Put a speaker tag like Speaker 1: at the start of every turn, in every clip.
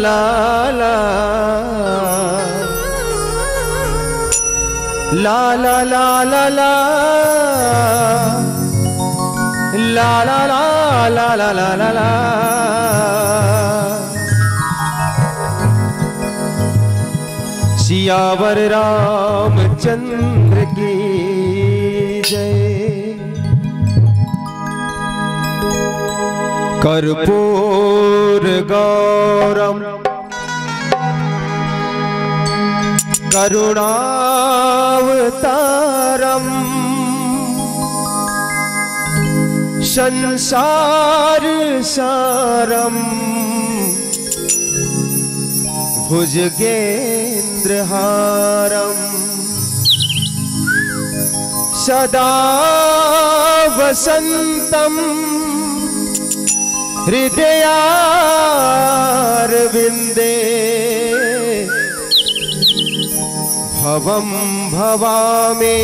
Speaker 1: ला ला ला ला ला ला ला ला ला ला ला ला ला ला। सियावर रामचंद्र की जय। कर्पूर गौरम करुणावतारम संसार सारम भुजगेन्द्रहारम सदा वसंतम हृदयारविंदे भवं भवामि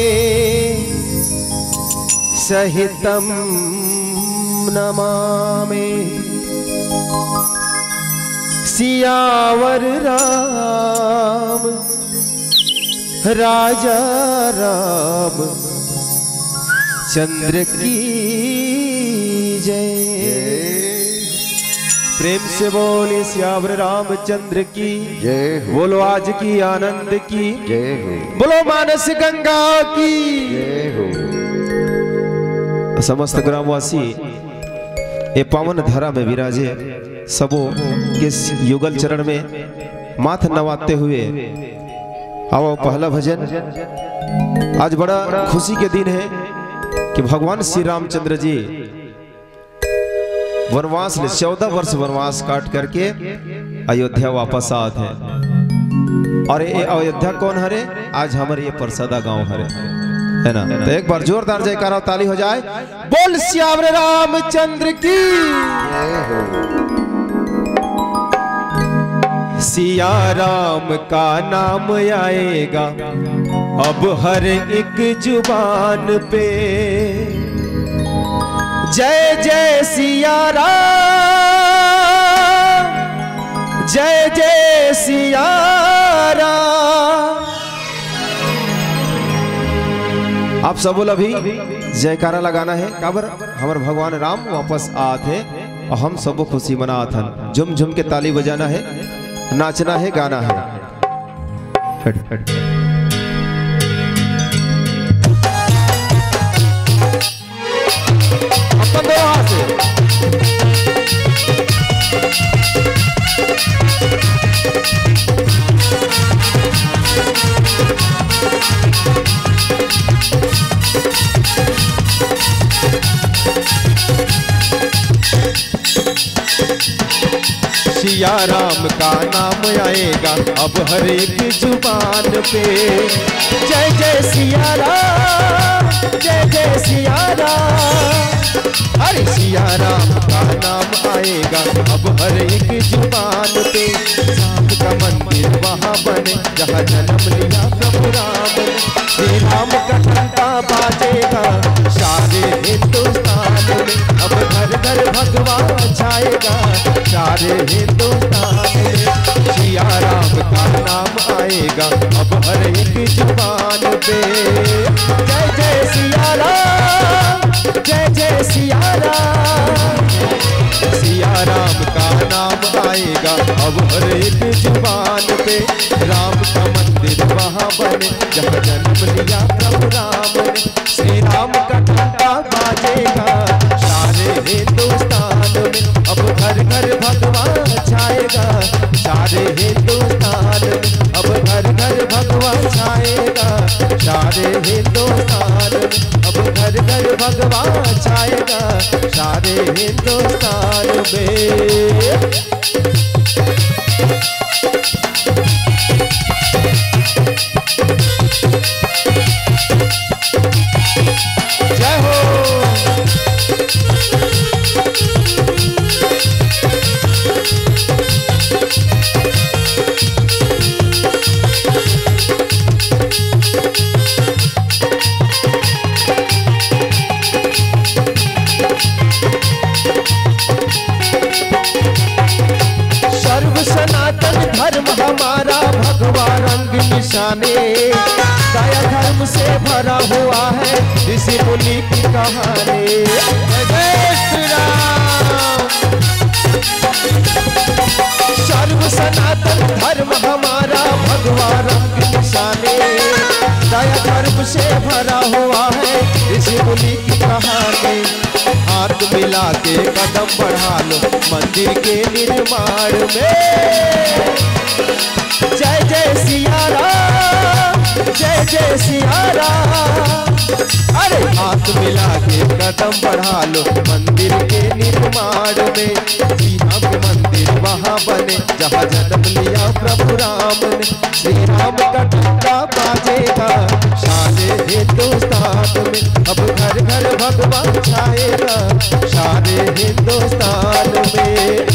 Speaker 1: सहितं नमामि। सियावर राम राजा राम चंद्र की जय। प्रेम से बोले सियावर रामचंद्र की
Speaker 2: जय हो।
Speaker 1: बोलो आज की आनंद की
Speaker 2: जय हो।
Speaker 1: बोलो मानस गंगा की
Speaker 2: जय हो।
Speaker 1: समस्त ग्रामवासी ये पावन धारा में विराजे सबों के युगल चरण में माथ नवाते हुए आओ पहला भजन। आज बड़ा खुशी के दिन है कि भगवान श्री रामचंद्र जी वनवास ले 14 वर्ष वनवास काट करके अयोध्या वापस आते हैं। और ये अयोध्या कौन हरे? आज हमारे ये परसदा गांव हरे, है ना? तो एक बार जोरदार जयकारा ताली हो जाए। बोल सियावर रामचंद्र की। सिया राम का नाम आएगा अब हर एक जुबान पे। जय जय सिया राम, जय जय सिया राम। आप सब बोल अभी जयकारा लगाना है। काबर हमारे भगवान राम वापस आते और हम सबको खुशी मनाते हैं। झुम झुम के ताली बजाना है, नाचना है, गाना है। अपन दो हाथ से सिया राम का नाम आएगा अब हर एक जुबान पे। जय जय सिया राम, जय जय सिया राम। अरे सिया राम का नाम आएगा अब हर एक जुबान पे। राम का मंदिर वहाँ बने जहाँ जन्म लिया प्रभु राम ने। श्री राम का घंटा बाजेगा सारे हिंदुस्तान में। अब घर घर भगवान छाएगा सारे हिंदुस्तान में। सिया राम का नाम आएगा अब हर एक जुबान पे। जय जय सिया राम, जय जय सिया राम। सिया राम का नाम आएगा अब हर एक जुबान पे। राम का मंदिर वहाँ बने जहाँ जन्म लिया प्रभु राम ने। श्री राम का घंटा बाजेगा सारे हिंदुस्तान में। अब घर घर भगवान छाएगा सारे हिंदुस्तान में। अब घर घर भगवान छाएगा सारे हिंदुस्तान में। अब घर घर भगवान छाएगा सारे हिंदुस्तान में। जय हो। सर्व सना सनातन धर्म हमारा भगवा रंग निशाने, दया धर्म से भरा हुआ है ऋषि मुनि की कहानी। जय श्री राम। सर्व सनातन धर्म हमारा भगवा रंग निशाने, दया धर्म से भरा हुआ है ऋषि मुनि की कहानी। हाथ मिला के कदम बढ़ा लो मंदिर के निर्माण में। जय जय सिया राम, जय जय सिया राम। अरे हाथ मिला के कदम बढ़ा लो मंदिर के निर्माण में। श्री राम के मंदिर वहाँ बने जहाँ जन्म लिया प्रभु राम ने। श्री राम का डंका बाजेगा सारे हिंदुस्तान में। अब घर घर भगवान छाएगा सारे हिंदुस्तान में।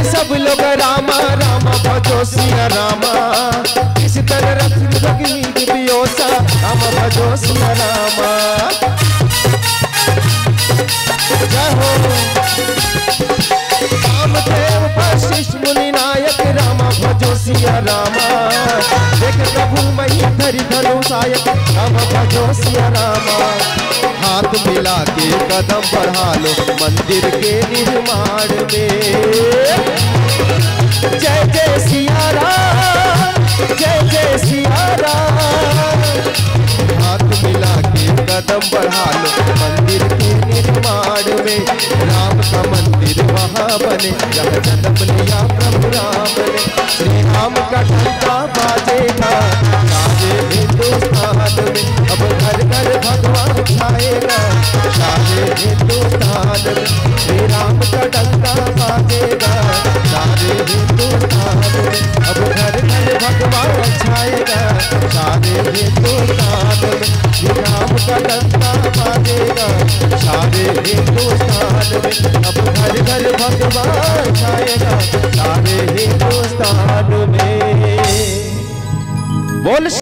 Speaker 1: सब लोग रामा रामा भजो सिया रामा, इस तरह रघुवीर बियोसा रामा भजो सिया रामा। जय हो कामदेव वशिष्ठ मुनि नायक रामा भजो सिया रामा। देख प्रभु मही धरि धनुषायक रामा भजो सिया रामा। हाथ मिला के कदम बढ़ा लो मंदिर के निर्माण में। जय जय सिया राम, जय जय सिया राम। हाथ मिला के कदम बढ़ा लो मंदिर के निर्माण में। राम का मंदिर वहाँ बने जहाँ जन्म लिया प्रभु राम ने। श्री राम का डंका बाजेगा सारे हिंदुस्तान में। अब घर घर भगवान छाएगा सारे हिंदुस्तान में। श्री राम का डंका बाजेगा सारे हिंदुस्तान में। अब घर घर भगवान छाएगा सारे हिंदुस्तान में। श्री राम का डंका बाजेगा सारे हिंदुस्तान में। अब घर घर भगवान छाएगा सारे हिंदुस्तान में। बोल